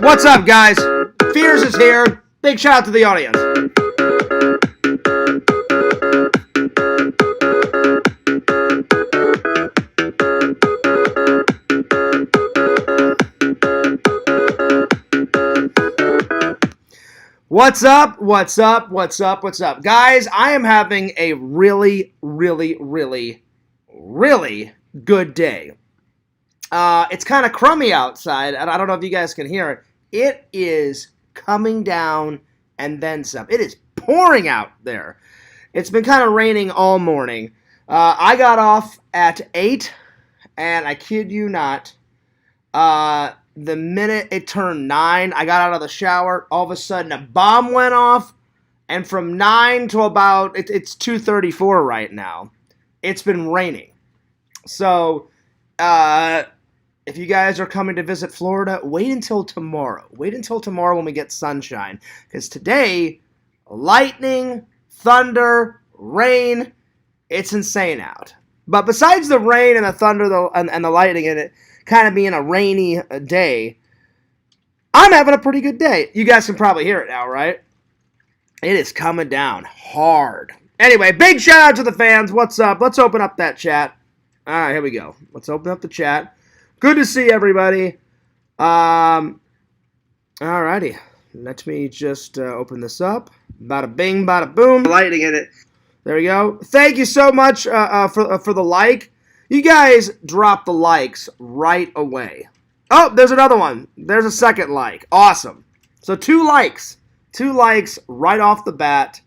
What's up, guys? Fears is here. Big shout out to the audience. What's up? What's up? What's up? What's up? Guys, I am having a really good day. It's kind of crummy outside, and I don't know if you guys can hear it. It is coming down and then some. It is pouring out there. It's been kind of raining all morning. I got off at 8, and I kid you not, the minute it turned 9, I got out of the shower. All of a sudden, a bomb went off, and from 9 to about, it's 2:34 right now, it's been raining. So, if you guys are coming to visit Florida, wait until tomorrow. Wait until tomorrow when we get sunshine. Because today, lightning, thunder, rain, it's insane out. But besides the rain and the thunder and the lightning and it kind of being a rainy day, I'm having a pretty good day. You guys can probably hear it now, right? It is coming down hard. Anyway, big shout out to the fans. What's up? Let's open up that chat. All right, here we go. Let's open up the chat. Good to see everybody. Alrighty. Let me just open this up. Bada bing, bada boom. Lighting in it. There we go. Thank you so much for the like. You guys drop the likes right away. Oh, there's another one. There's a second like. Awesome. So 2 likes. 2 likes right off the bat.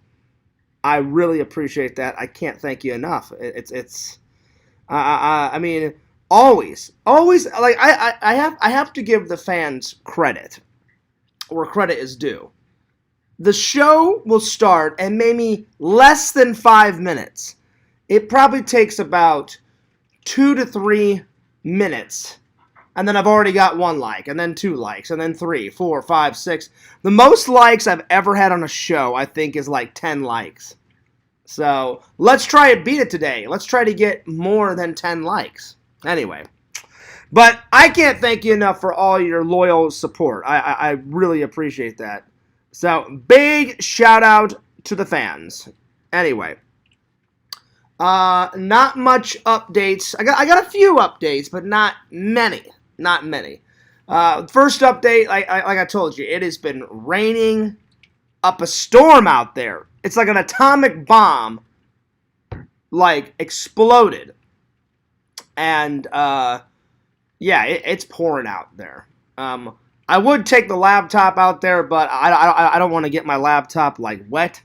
I really appreciate that. I can't thank you enough. I mean, always, like I have to give the fans credit where credit is due. The show will start and maybe less than 5 minutes. It probably takes about 2 to 3 minutes, and then I've already got 1 like, and then 2 likes, and then 3, 4, 5, 6. The most likes I've ever had on a show, I think, is like 10 likes. So let's try to beat it today. Let's try to get more than 10 likes. Anyway, but I can't thank you enough for all your loyal support. I really appreciate that. So big shout out to the fans. Anyway, not much updates. I got a few updates, but not many. Not many. First update, like I told you, it has been raining up a storm out there. It's like an atomic bomb, like, exploded. And, yeah, it's pouring out there. I would take the laptop out there, but I don't want to get my laptop, like, wet.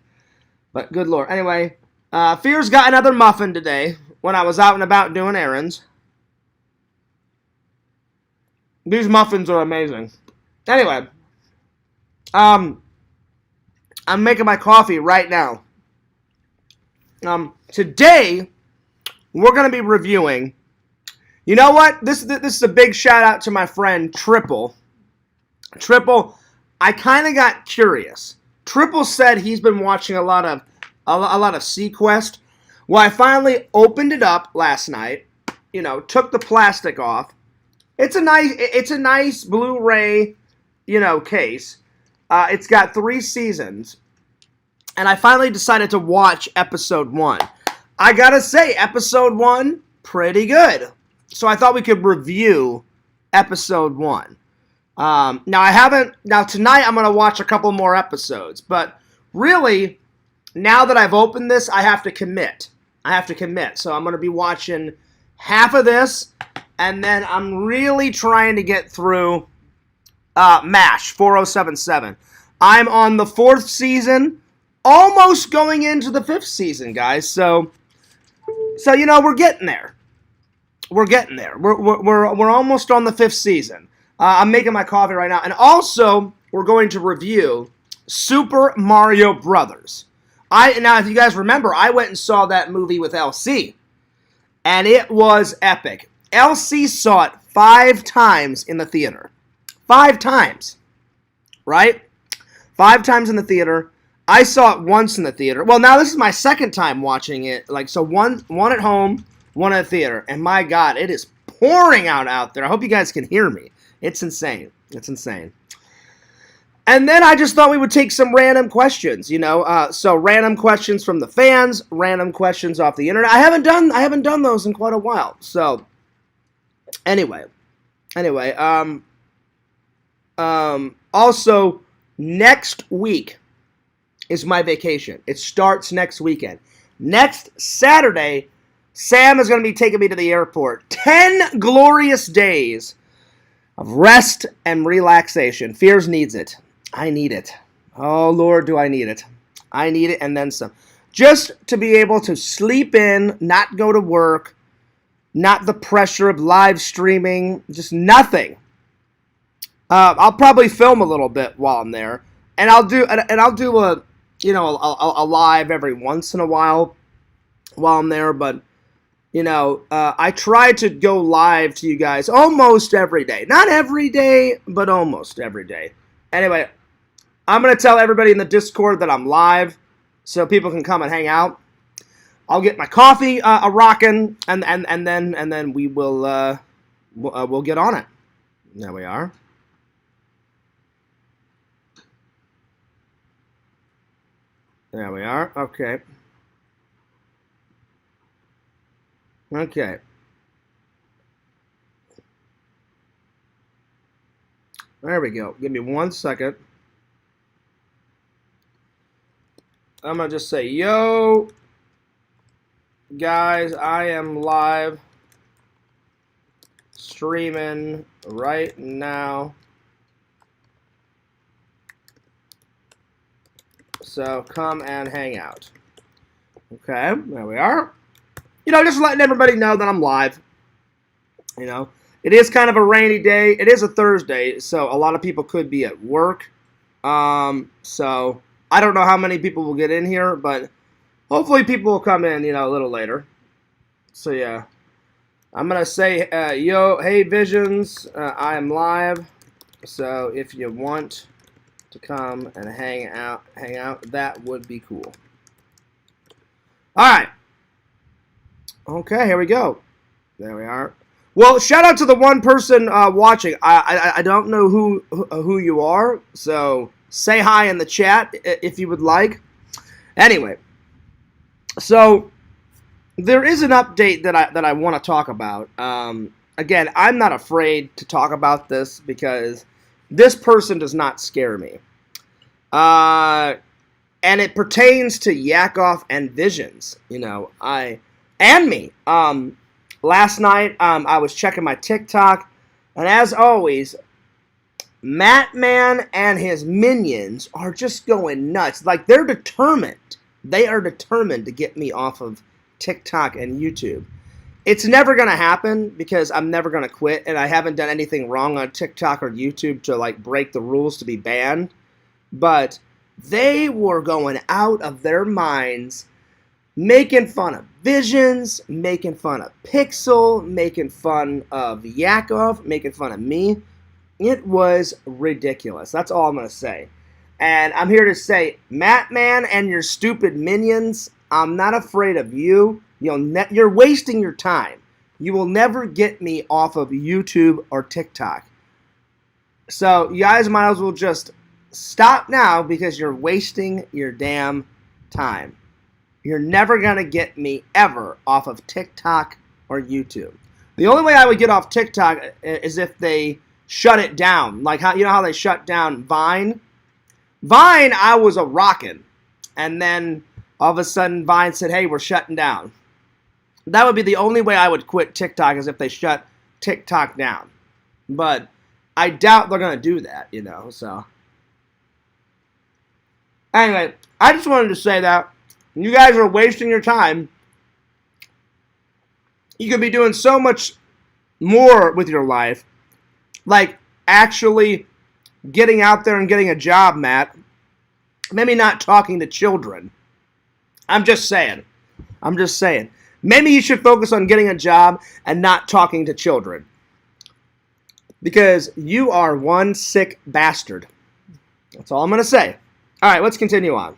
But good Lord. Anyway, Fears got another muffin today when I was out and about doing errands. These muffins are amazing. Anyway, I'm making my coffee right now. Today, we're going to be reviewing. You know what? This is a big shout out to my friend Triple. Triple, I kind of got curious. Triple said he's been watching a lot of Sequest. Well, I finally opened it up last night. You know, took the plastic off. It's a nice Blu-ray, case. It's got 3 seasons, and I finally decided to watch episode 1. I gotta say, episode 1, pretty good. So I thought we could review episode 1. Now tonight I'm gonna watch a couple more episodes, but really, now that I've opened this, I have to commit. So I'm gonna be watching half of this, and then I'm really trying to get through MASH 4077. I'm on the 4th season, almost going into the 5th season, guys. So we're getting there. We're almost on the 5th season. I'm making my coffee right now, and also we're going to review Super Mario Brothers. Now, if you guys remember, I went and saw that movie with LC, and it was epic. LC saw it 5 times in the theater. 5 times, right? 5 times in the theater. I saw it once in the theater. Well, now this is my 2nd time watching it. So one at home, one at the theater. And my God, it is pouring out there. I hope you guys can hear me. It's insane. And then I just thought we would take some random questions, so random questions from the fans, random questions off the internet. I haven't done those in quite a while. So anyway, also next week is my vacation. It starts next weekend. Next Saturday, Sam is going to be taking me to the airport. 10 glorious days of rest and relaxation. Fears needs it. I need it. Oh, Lord, do I need it. I need it and then some. Just to be able to sleep in, not go to work, not the pressure of live streaming, just nothing. I'll probably film a little bit while I'm there, and I'll do a live every once in a while I'm there. But I try to go live to you guys almost every day, not every day, but almost every day. Anyway, I'm gonna tell everybody in the Discord that I'm live, so people can come and hang out. I'll get my coffee rocking, and then we will we'll get on it. There we are. There we are. Okay. Okay. There we go. Give me 1 second. I'm going to just say, yo, guys, I am live streaming right now. So come and hang out. Okay, there we are. Just letting everybody know that I'm live. It is kind of a rainy day. It is a Thursday, so a lot of people could be at work. So I don't know how many people will get in here, but hopefully people will come in, a little later. So yeah, I'm gonna say, yo, hey Visions, I am live. So if you want to come and hang out, that would be cool. All right. Okay, here we go. There we are. Well, shout out to the one person watching. I don't know who you are, so say hi in the chat if you would like. Anyway, so there is an update that I want to talk about. Again, I'm not afraid to talk about this because this person does not scare me. And it pertains to Yakov and Visions. And me. Last night, I was checking my TikTok, and as always, Mattman and his minions are just going nuts. Like, they're determined. They are determined to get me off of TikTok and YouTube. It's never going to happen because I'm never going to quit, and I haven't done anything wrong on TikTok or YouTube to, break the rules to be banned. But they were going out of their minds, making fun of Visions, making fun of Pixel, making fun of Yakov, making fun of me. It was ridiculous. That's all I'm going to say. And I'm here to say, Mattman and your stupid minions, I'm not afraid of you. You're wasting your time. You will never get me off of YouTube or TikTok. So you guys might as well just stop now because you're wasting your damn time. You're never going to get me ever off of TikTok or YouTube. The only way I would get off TikTok is if they shut it down. Like, how they shut down Vine? Vine, I was a rockin'. And then all of a sudden Vine said, hey, we're shutting down. That would be the only way I would quit TikTok is if they shut TikTok down. But I doubt they're going to do that, so. Anyway, I just wanted to say that. You guys are wasting your time. You could be doing so much more with your life. Like actually getting out there and getting a job, Matt. Maybe not talking to children. I'm just saying. Maybe you should focus on getting a job and not talking to children. Because you are one sick bastard. That's all I'm going to say. All right, let's continue on.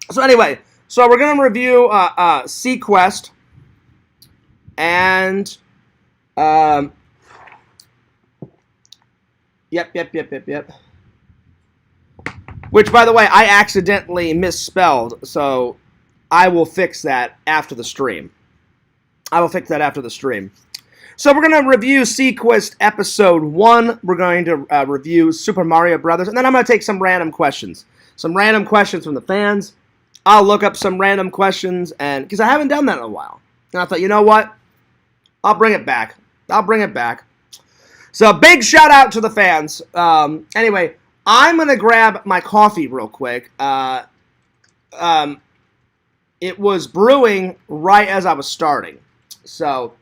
So anyway, we're going to review Sequest and yep. Which, by the way, I accidentally misspelled, so I will fix that after the stream. So we're going to review Sequest Episode 1. We're going to review Super Mario Brothers. And then I'm going to take some random questions. Some random questions from the fans. I'll look up some random questions, and because I haven't done that in a while. And I thought, you know what? I'll bring it back. So big shout out to the fans. Anyway, I'm going to grab my coffee real quick. It was brewing right as I was starting. So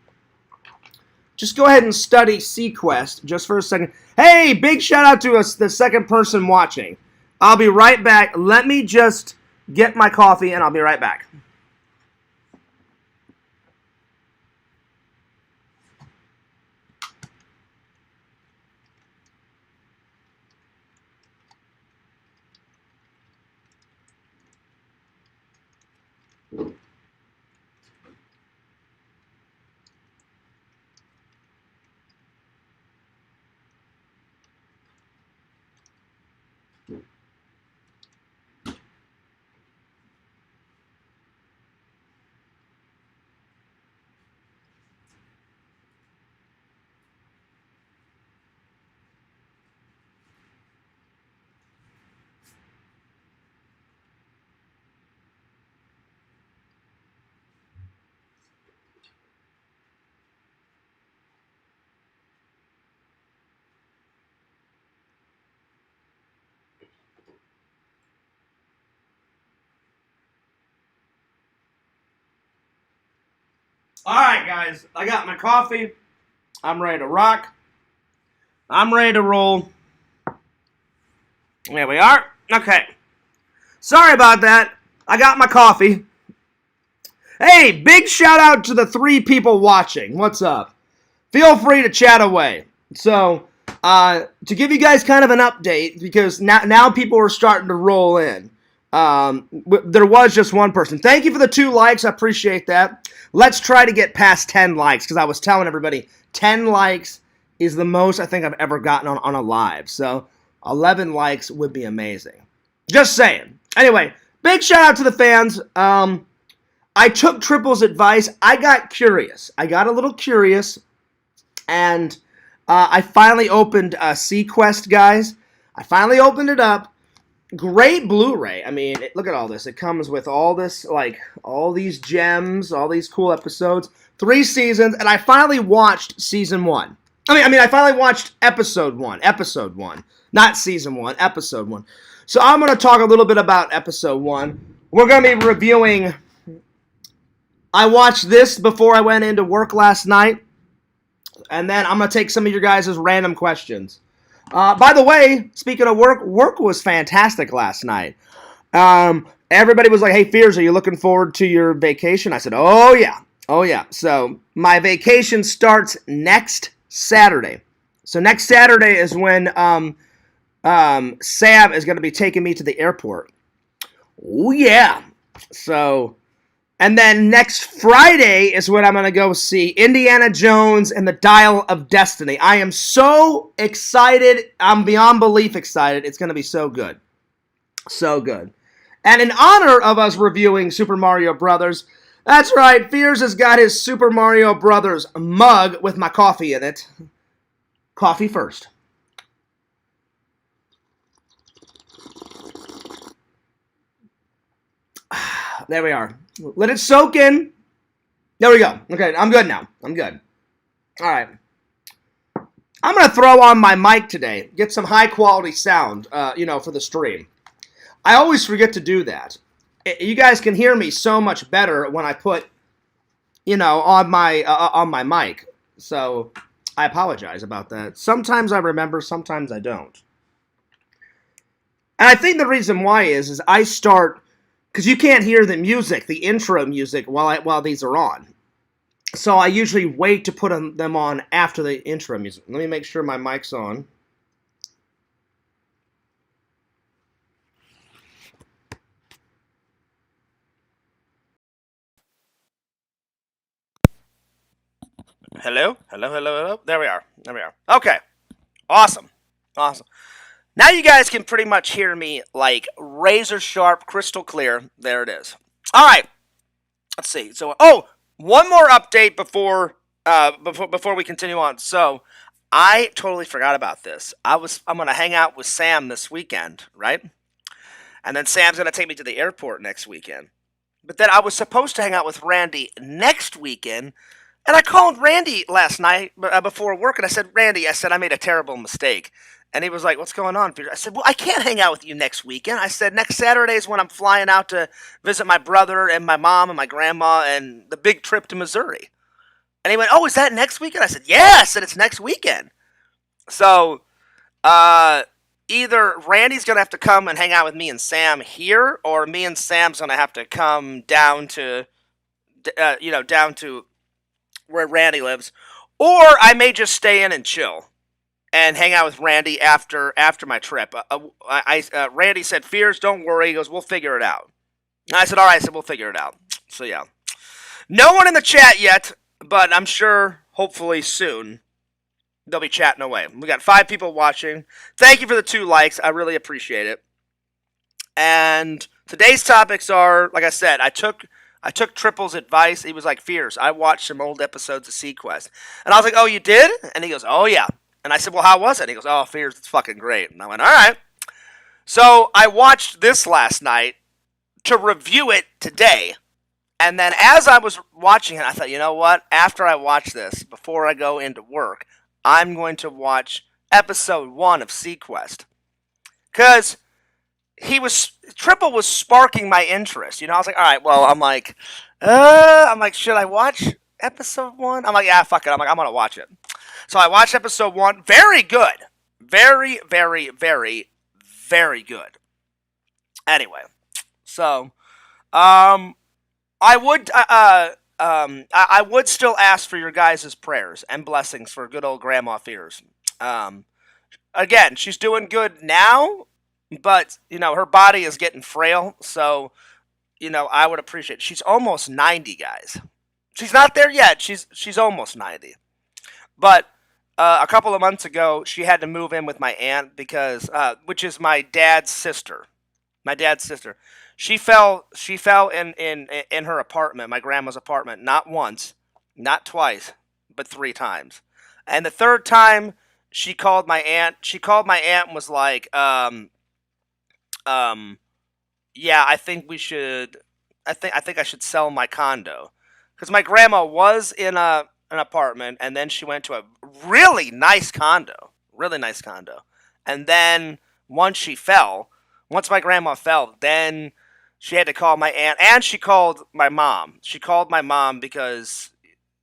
just go ahead and study Sequest just for a second. Hey, big shout out to us, the second person watching. I'll be right back. Let me just get my coffee, and I'll be right back. All right, guys. I got my coffee. I'm ready to rock. I'm ready to roll. There we are. Okay. Sorry about that. I got my coffee. Hey, big shout out to the 3 people watching. What's up? Feel free to chat away. So, to give you guys kind of an update, because now people are starting to roll in. There was just one person. Thank you for the 2 likes. I appreciate that. Let's try to get past 10 likes, because I was telling everybody 10 likes is the most I think I've ever gotten on a live. So 11 likes would be amazing. Just saying. Anyway, big shout out to the fans. I took Triple's advice. I got curious. I got a little curious, and I finally opened Sequest, guys. I finally opened it up. Great Blu-ray. I mean, look at all this. It comes with all this, like, all these gems, all these cool episodes. 3 seasons, and I finally watched season 1. I mean, I finally watched episode 1. Episode 1. Not season 1, episode 1. So I'm going to talk a little bit about episode 1. We're going to be reviewing... I watched this before I went into work last night, and then I'm going to take some of your guys' random questions. By the way, speaking of work was fantastic last night. Everybody was like, hey, Fears, are you looking forward to your vacation? I said, oh, yeah. So my vacation starts next Saturday. So next Saturday is when Sam is going to be taking me to the airport. Oh, yeah. So... And then next Friday is when I'm going to go see Indiana Jones and the Dial of Destiny. I am so excited. I'm beyond belief excited. It's going to be so good. So good. And in honor of us reviewing Super Mario Brothers, that's right, Fears has got his Super Mario Brothers mug with my coffee in it. Coffee first. There we are. Let it soak in. There we go. Okay, I'm good now. I'm good. All right. I'm going to throw on my mic today. Get some high-quality sound, for the stream. I always forget to do that. You guys can hear me so much better when I put, on my mic. So I apologize about that. Sometimes I remember, sometimes I don't. And I think the reason why is I start... Because you can't hear the music, the intro music, while these are on. So I usually wait to put them on after the intro music. Let me make sure my mic's on. Hello? Hello? There we are. Okay. Awesome. Now you guys can pretty much hear me like razor sharp, crystal clear. There it is. All right. Let's see. So, one more update before we continue on. So, I totally forgot about this. I'm gonna hang out with Sam this weekend, right? And then Sam's gonna take me to the airport next weekend. But then I was supposed to hang out with Randy next weekend, and I called Randy last night before work, and I said, Randy, I made a terrible mistake. And he was like, what's going on, Peter? I said, well, I can't hang out with you next weekend. I said, next Saturday is when I'm flying out to visit my brother and my mom and my grandma and the big trip to Missouri. And he went, oh, is that next weekend? I said, yeah. I said, it's next weekend. So, uh, either Randy's going to have to come and hang out with me and Sam here, or me and Sam's going to have to come down to, down to where Randy lives. Or I may just stay in and chill and hang out with Randy after my trip. Randy said, Fears, don't worry. He goes, we'll figure it out. And I said, all right. I said, we'll figure it out. So, yeah. No one in the chat yet, but I'm sure, hopefully, soon, they'll be chatting away. We got 5 people watching. Thank you for the 2 likes. I really appreciate it. And today's topics are, like I said, I took Triple's advice. He was like, Fears, I watched some old episodes of Sequest. And I was like, oh, you did? And he goes, oh, yeah. And I said, well, how was it? And he goes, oh, Fears, it's fucking great. And I went, all right. So I watched this last night to review it today. And then as I was watching it, I thought, you know what? After I watch this, before I go into work, I'm going to watch episode 1 of Sequest. Because Triple was sparking my interest. I was like, all right, well, I'm like, should I watch episode 1? I'm like, yeah, fuck it. I'm going to watch it. So I watched episode 1. Very good. Very, very, very, very good. Anyway, so, I would still ask for your guys' prayers and blessings for good old Grandma Fears. Again, she's doing good now, but, her body is getting frail, so, I would appreciate it. She's almost 90, guys. She's not there yet. She's almost 90. But a couple of months ago, she had to move in with my aunt because, which is my dad's sister. My dad's sister. She fell in her apartment, my grandma's apartment, not once, not twice, but 3 times. And the 3rd time she called my aunt and was like, yeah, I think I should sell my condo. Cuz my grandma was in an apartment and then she went to a really nice condo. And then once my grandma fell, then she had to call my aunt, and she called my mom. She called my mom because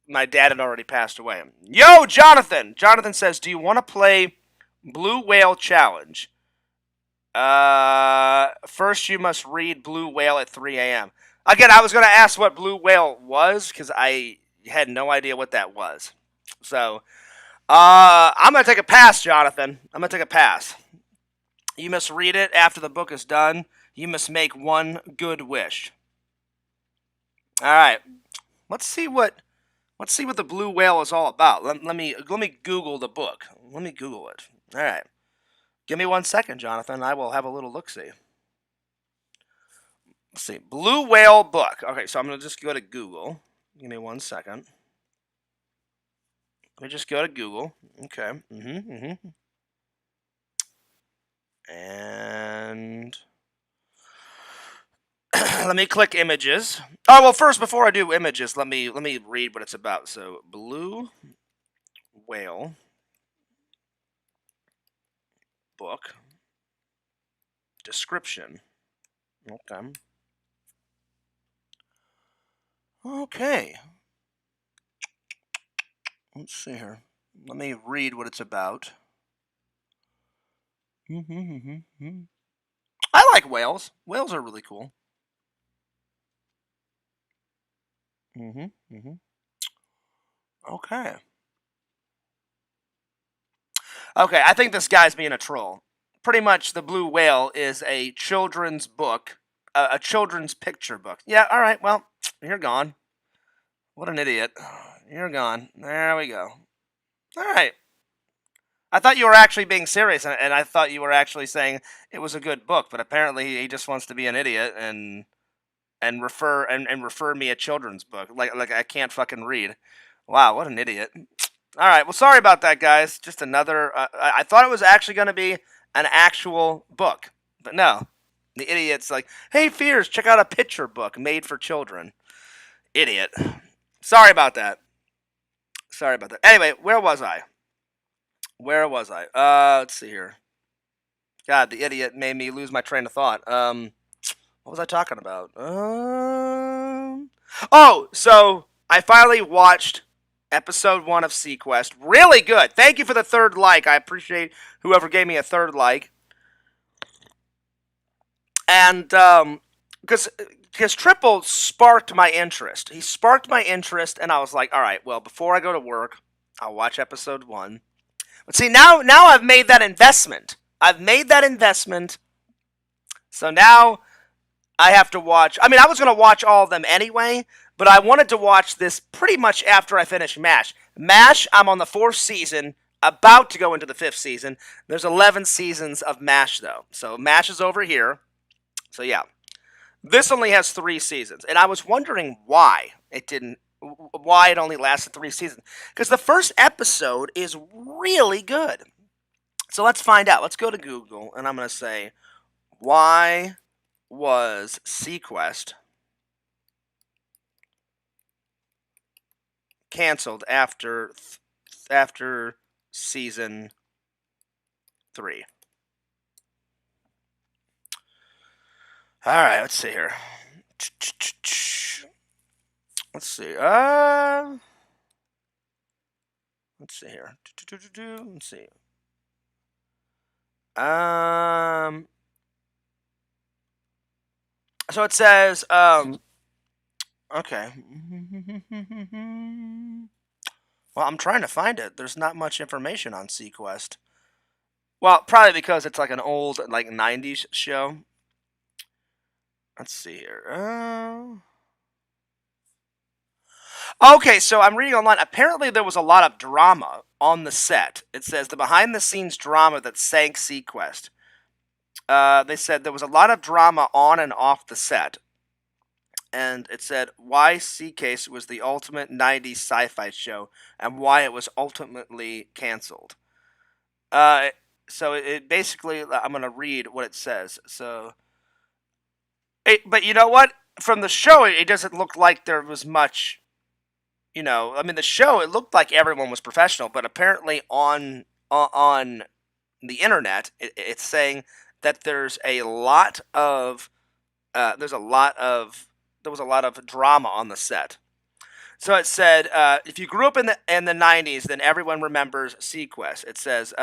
my dad had already passed away. Yo, Jonathan! Jonathan says, do you want to play Blue Whale Challenge? First you must read Blue Whale at 3 a.m. Again, I was going to ask what Blue Whale was, because I had no idea what that was. So, I'm going to take a pass, Jonathan. I'm going to take a pass. You must read it after the book is done. You must make 1 good wish. All right. Let's see what the Blue Whale is all about. Let me Google the book. Let me Google it. All right. Give me 1 second, Jonathan. I will have a little look-see. Let's see. Blue Whale book. Okay, so I'm going to just go to Google. Give me 1 second. Let me just go to Google. Okay. And let me click images. Oh, well, first, before I do images, let me read what it's about. So, Blue Whale book description. Okay. Let's see here. Let me read what it's about. I like whales. Whales are really cool. Okay. Okay, I think this guy's being a troll. Pretty much, The Blue Whale is a children's book, a children's picture book. Yeah, all right, well, you're gone. What an idiot. You're gone. There we go. All right. I thought you were actually being serious, and I thought you were actually saying it was a good book, but apparently he just wants to be an idiot and refer me a children's book like I can't fucking read. Wow, what an idiot. All right, well, sorry about that, guys. Just another. I thought it was actually going to be an actual book, but no. The idiot's like, "Hey, Fears, check out a picture book made for children." Idiot. Sorry about that. Sorry about that. Anyway, where was I? Let's see here. God, the idiot made me lose my train of thought. What was I talking about? Oh, so I finally watched episode 1 of Sequest. Really good. Thank you for the third like. I appreciate whoever gave me a third like. And because Triple sparked my interest. He sparked my interest, and I was like, all right, well, before I go to work, I'll watch episode 1. But see, now I've made that investment. So now I have to watch. I mean, I was going to watch all of them anyway, but I wanted to watch this pretty much after I finish MASH. MASH, I'm on the 4th season, about to go into the 5th season. There's 11 seasons of MASH, though. So MASH is over here. So yeah. This only has 3 seasons, and I was wondering why it only lasted 3 seasons. Because the first episode is really good. So let's find out. Let's go to Google, and I'm going to say, why was Sequest canceled after season 3? All right, let's see here. Let's see. Let's see here. Let's see. So it says, okay. Well, I'm trying to find it. There's not much information on Sequest. Well, probably because it's like an old, like, 90s show. Let's see here. Okay, so I'm reading online. Apparently there was a lot of drama on the set. It says the behind-the-scenes drama that sank Sequest. They said there was a lot of drama on and off the set. And it said why Seacase was the ultimate 90s sci-fi show and why it was ultimately canceled. So it basically, I'm going to read what it says. So, but you know what? From the show, it doesn't look like there was much, you know, I mean, the show, it looked like everyone was professional, but apparently on the internet, it's saying that there was a lot of drama on the set. So it said, if you grew up in the 90s, then everyone remembers Sequest. It says,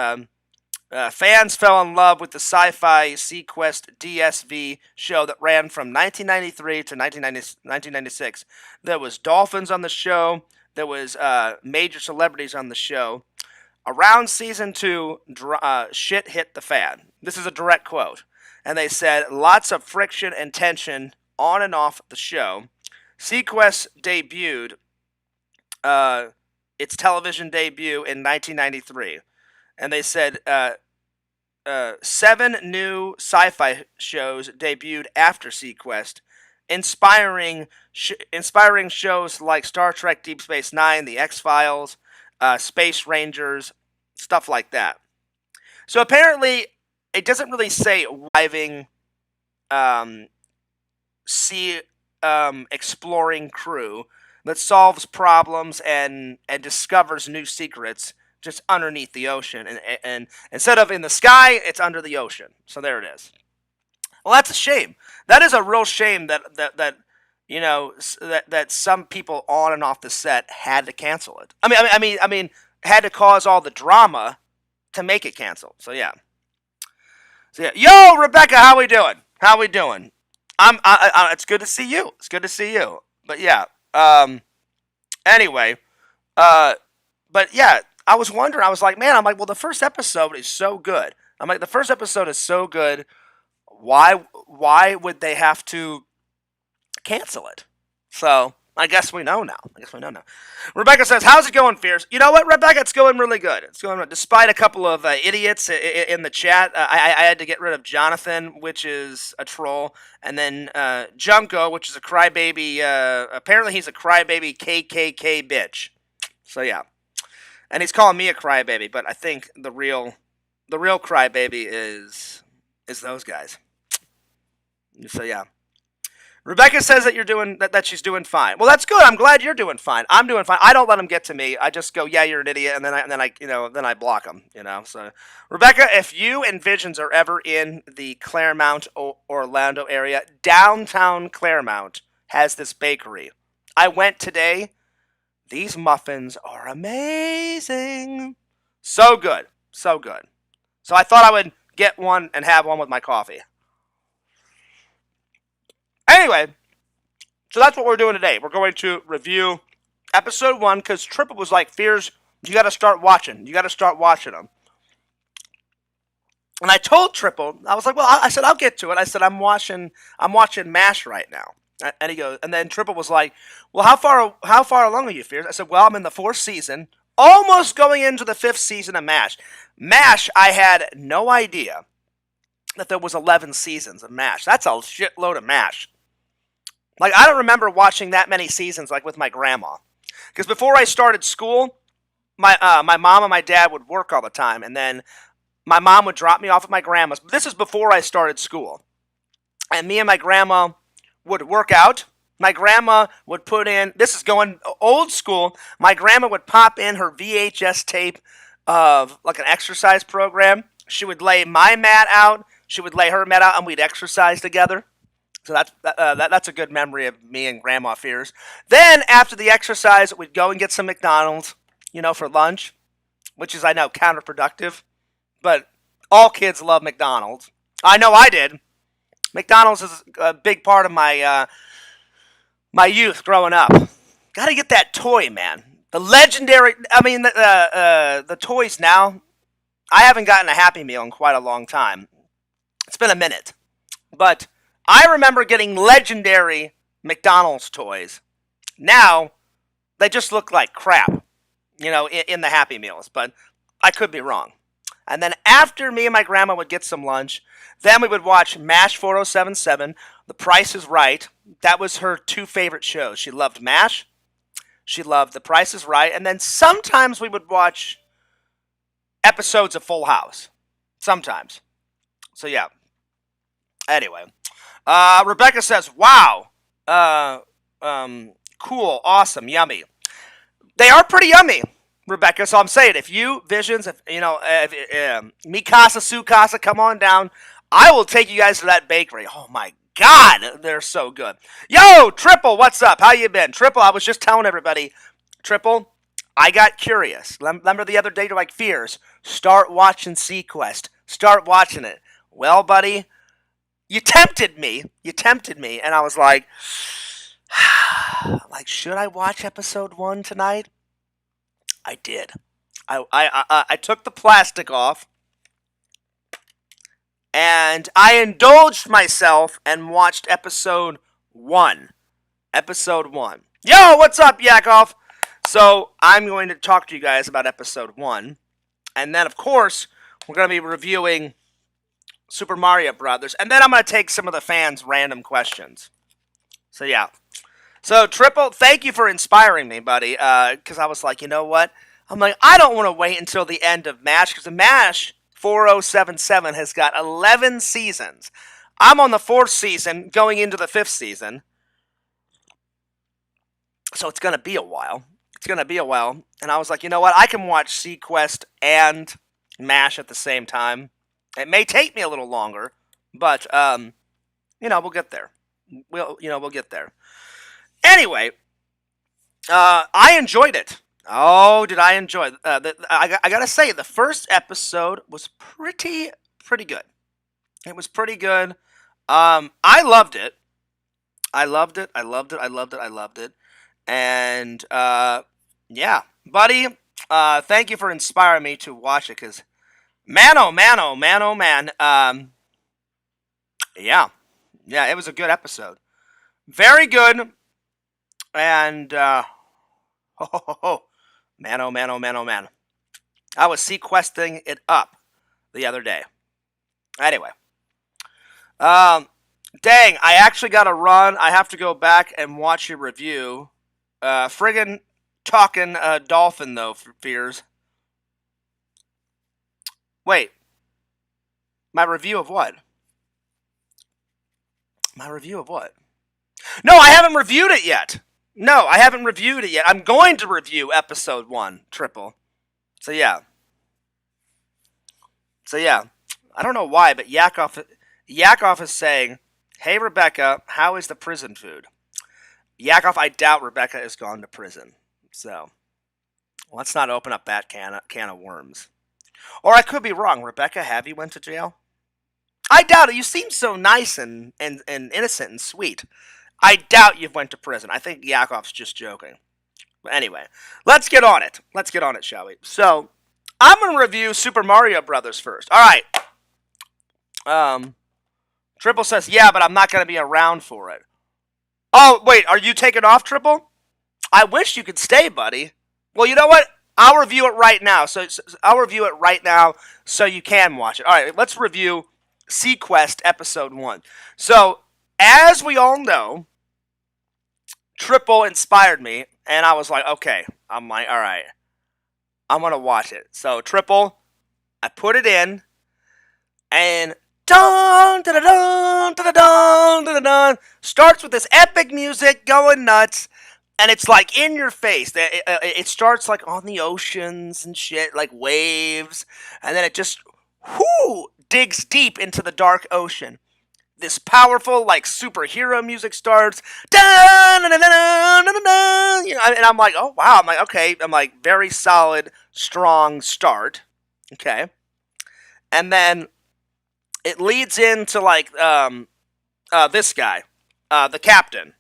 fans fell in love with the sci-fi Sequest DSV show that ran from 1993 to 1996. There was dolphins on the show. There was major celebrities on the show. Around season 2, shit hit the fan. This is a direct quote. And they said, lots of friction and tension on and off the show. Sequest debuted its television debut in 1993. And they said 7 new sci-fi shows debuted after Sequest, inspiring shows like Star Trek Deep Space Nine, The X-Files, Space Rangers, stuff like that. So apparently, it doesn't really say driving sea exploring crew that solves problems and discovers new secrets just underneath the ocean, and instead of in the sky, it's under the ocean. So there it is. Well, that's a shame. That is a real shame that you know that some people on and off the set had to cancel it. I mean, had to cause all the drama to make it cancel. So yeah. Yo, Rebecca, how we doing? It's good to see you. But yeah. Anyway. But yeah. I was wondering. I was like, man. Well, the first episode is so good. Why would they have to cancel it? So I guess we know now. Rebecca says, how's it going, Fierce? You know what, Rebecca? It's going really good. It's going, despite a couple of idiots in the chat. I had to get rid of Jonathan, which is a troll, and then Junko, which is a crybaby. Apparently, he's a crybaby KKK bitch. So yeah, and he's calling me a crybaby, but I think the real crybaby is those guys. So yeah. Rebecca says that you're doing that she's doing fine. Well, that's good. I'm glad you're doing fine. I'm doing fine. I don't let them get to me. I just go, yeah, you're an idiot, and then I block them. So Rebecca, if you and Visions are ever in the Claremont, Orlando area, downtown Claremont has this bakery. I went today. These muffins are amazing. So good, so good. So I thought I would get one and have one with my coffee. Anyway, so that's what we're doing today. We're going to review episode 1 because Triple was like, Fears, you got to start watching. You got to start watching them. And I told Triple, I was like, well, I said, I'll get to it. I said, I'm watching MASH right now. And he goes, and then Triple was like, well, how far along are you, Fears? I said, well, I'm in the 4th season, almost going into the 5th season of MASH. MASH, I had no idea that there was 11 seasons of MASH. That's a shitload of MASH. Like, I don't remember watching that many seasons, like, with my grandma. Because before I started school, my mom and my dad would work all the time. And then my mom would drop me off at my grandma's. This is before I started school. And me and my grandma would work out. My grandma would put in, this is going old school, my grandma would pop in her VHS tape of, like, an exercise program. She would lay my mat out. She would lay her mat out, and we'd exercise together. So that's a good memory of me and Grandma Fears. Then, after the exercise, we'd go and get some McDonald's, for lunch, which is, I know, counterproductive. But all kids love McDonald's. I know I did. McDonald's is a big part of my my youth growing up. Got to get that toy, man. The legendary, the toys now. I haven't gotten a Happy Meal in quite a long time. It's been a minute. But I remember getting legendary McDonald's toys. Now, they just look like crap, in the Happy Meals. But I could be wrong. And then after me and my grandma would get some lunch, then we would watch MASH 4077, The Price is Right. That was her 2 favorite shows. She loved MASH. She loved The Price is Right. And then sometimes we would watch episodes of Full House. Sometimes. So, yeah. Anyway. Rebecca says, wow. Cool. Awesome. Yummy. They are pretty yummy, Rebecca. So I'm saying, if you, Visions, Mikasa, Sukasa, come on down. I will take you guys to that bakery. Oh, my God. They're so good. Yo, Triple, what's up? How you been? Triple, I was just telling everybody, Triple, I got curious. Remember the other day, you're like, Fears, start watching Sequest. Start watching it. Well, buddy, you tempted me, and I was like, should I watch episode 1 tonight? I did. I took the plastic off, and I indulged myself and watched episode 1. Episode 1. Yo, what's up, Yakov? So, I'm going to talk to you guys about episode 1, and then, of course, we're going to be reviewing Super Mario Brothers, and then I'm going to take some of the fans' random questions. So, yeah. So, Triple, thank you for inspiring me, buddy, because I was like, you know what? I'm like, I don't want to wait until the end of MASH, because the MASH 4077 has got 11 seasons. I'm on the 4th season, going into the 5th season. So, it's going to be a while. And I was like, you know what? I can watch Sequest and MASH at the same time. It may take me a little longer, but, we'll get there. We'll get there. Anyway, I enjoyed it. Oh, did I enjoy it? I gotta say, the first episode was pretty good. It was pretty good. I loved it. And, yeah. Buddy, thank you for inspiring me to watch it, because man, oh man. Yeah, it was a good episode. Very good. And, man, oh man, oh man, oh man. I was sequesting it up the other day. Anyway. Dang, I actually got to run. I have to go back and watch your review. Friggin' talking dolphin, though, Fears. Wait. My review of what? My review of what? No, I haven't reviewed it yet. No, I haven't reviewed it yet. I'm going to review episode 1, Triple. So, yeah. I don't know why, but Yakov is saying, "Hey, Rebecca, how is the prison food?" Yakov, I doubt Rebecca has gone to prison. So, let's not open up that can of worms. Or I could be wrong. Rebecca, have you went to jail? I doubt it. You seem so nice and innocent and sweet. I doubt you've went to prison. I think Yakov's just joking. But anyway, let's get on it. Let's get on it, shall we? So, I'm going to review Super Mario Brothers first. All right. Triple says, yeah, but I'm not going to be around for it. Oh, wait, are you taking off, Triple? I wish you could stay, buddy. Well, you know what? I'll review it right now. So I'll review it right now so you can watch it. All right, let's review seaQuest Episode 1. So, as we all know, Triple inspired me, and I was like, okay. I'm like, all right. I'm going to watch it. So, Triple, I put it in, and dun, da, da, dun, da, da, dun, da, da, dun, starts with this epic music going nuts, and it's like in your face. It starts like on the oceans and shit, like waves, and then it just digs deep into the dark ocean. This powerful, like, superhero music starts. Dun, dun, dun, dun, dun, dun, you know, and I'm like, oh, wow. I'm like, okay. I'm like, very solid, strong start. Okay. And then it leads into, like, this guy, the captain.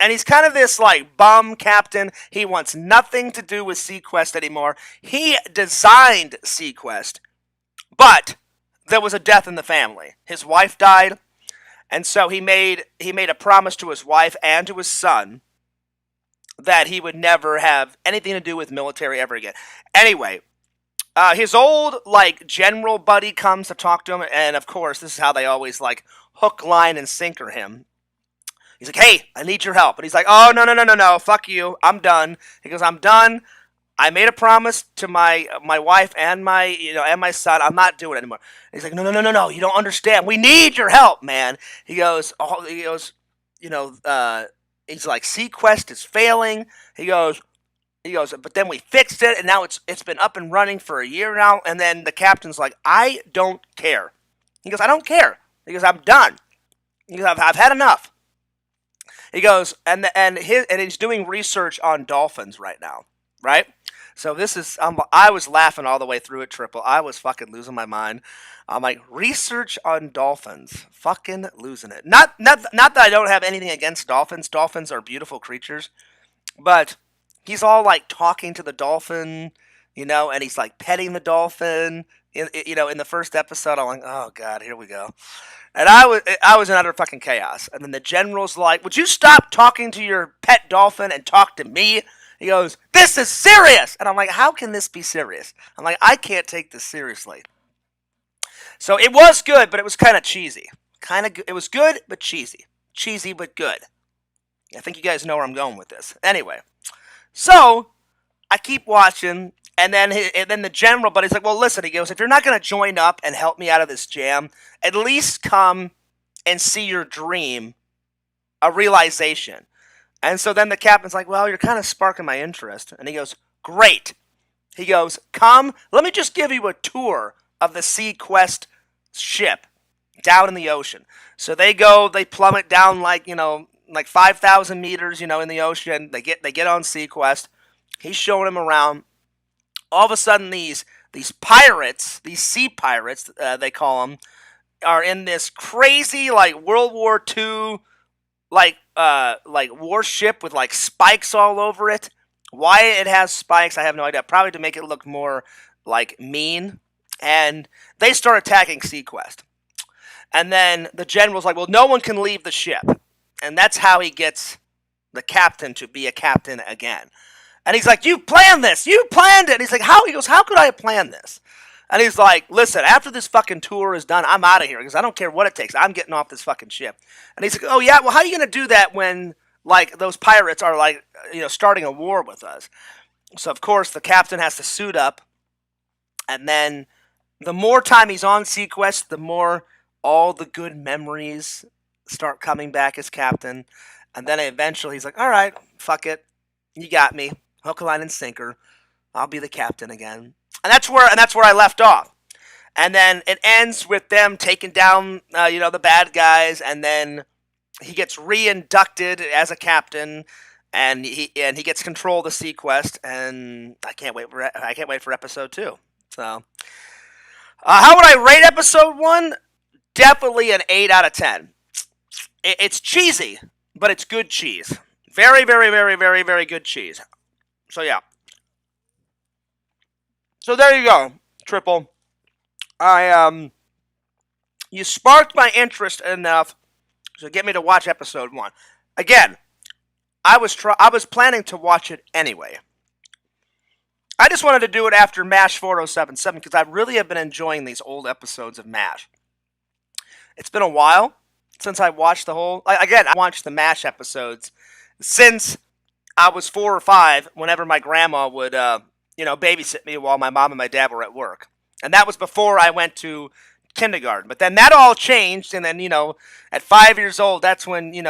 And he's kind of this, like, bum captain. He wants nothing to do with seaQuest anymore. He designed seaQuest, but there was a death in the family. His wife died, and so he made a promise to his wife and to his son that he would never have anything to do with military ever again. Anyway, his old, like, general buddy comes to talk to him, and of course, this is how they always, like, hook, line, and sinker him. He's like, hey, I need your help. And he's like, oh, no, fuck you, I'm done. He goes, I'm done. I made a promise to my wife and my son. I'm not doing it anymore. And he's like, no, you don't understand. We need your help, man. He goes, he's like, seaQuest is failing. He goes, but then we fixed it, and now it's been up and running for a year now. And then the captain's like, I don't care. He goes, I don't care. He goes, I'm done. He goes, I've had enough. He goes, and he's doing research on dolphins right now, right? So this is, I was laughing all the way through it, Triple. I was fucking losing my mind. I'm like, research on dolphins. Fucking losing it. Not that I don't have anything against dolphins. Dolphins are beautiful creatures. But he's all like talking to the dolphin, and he's like petting the dolphin. In the first episode, I'm like, oh God, here we go. And I was in utter fucking chaos. And then the general's like, would you stop talking to your pet dolphin and talk to me? He goes, this is serious! And I'm like, how can this be serious? I'm like, I can't take this seriously. So it was good, but it was kind of cheesy. It was good, but cheesy. Cheesy, but good. I think you guys know where I'm going with this. Anyway, so I keep watching, and then the general buddy's like, well, listen, he goes, if you're not going to join up and help me out of this jam, at least come and see your dream, a realization. And so then the captain's like, well, you're kind of sparking my interest. And he goes, great. He goes, come, let me just give you a tour of the seaQuest ship down in the ocean. So they plummet down like 5,000 meters, in the ocean. They get on seaQuest. He's showing him around. All of a sudden, these pirates, these sea pirates, they call them, are in this crazy, like, World War II, like warship with like spikes all over it. Why it has spikes, I have no idea. Probably to make it look more like mean. And they start attacking seaQuest. And then the general's like, well, no one can leave the ship. And that's how he gets the captain to be a captain again. And he's like, you planned this. You planned it. And he's like, how? He goes, how could I have planned this? And he's like, listen, after this fucking tour is done, I'm out of here because I don't care what it takes. I'm getting off this fucking ship. And he's like, oh, yeah, well, how are you going to do that when, like, those pirates are, like, starting a war with us? So, of course, the captain has to suit up. And then the more time he's on SeaQuest, the more all the good memories start coming back as captain. And then eventually he's like, all right, fuck it. You got me. Hook, line, and sinker. I'll be the captain again. And that's where I left off. And then it ends with them taking down, the bad guys, and then he gets re-inducted as a captain, and he gets control of the SeaQuest, and I can't wait for episode 2. So, how would I rate episode 1? Definitely an 8 out of 10. It's cheesy, but it's good cheese. Very, very, very, very, very good cheese. So yeah. So there you go, Triple. You sparked my interest enough to get me to watch episode 1. Again, I was planning to watch it anyway. I just wanted to do it after MASH 4077 because I really have been enjoying these old episodes of MASH. It's been a while since I watched the whole... Again, I watched the MASH episodes since I was 4 or 5, whenever my grandma would, babysit me while my mom and my dad were at work. And that was before I went to kindergarten. But then that all changed, and then, at 5 years old, that's when,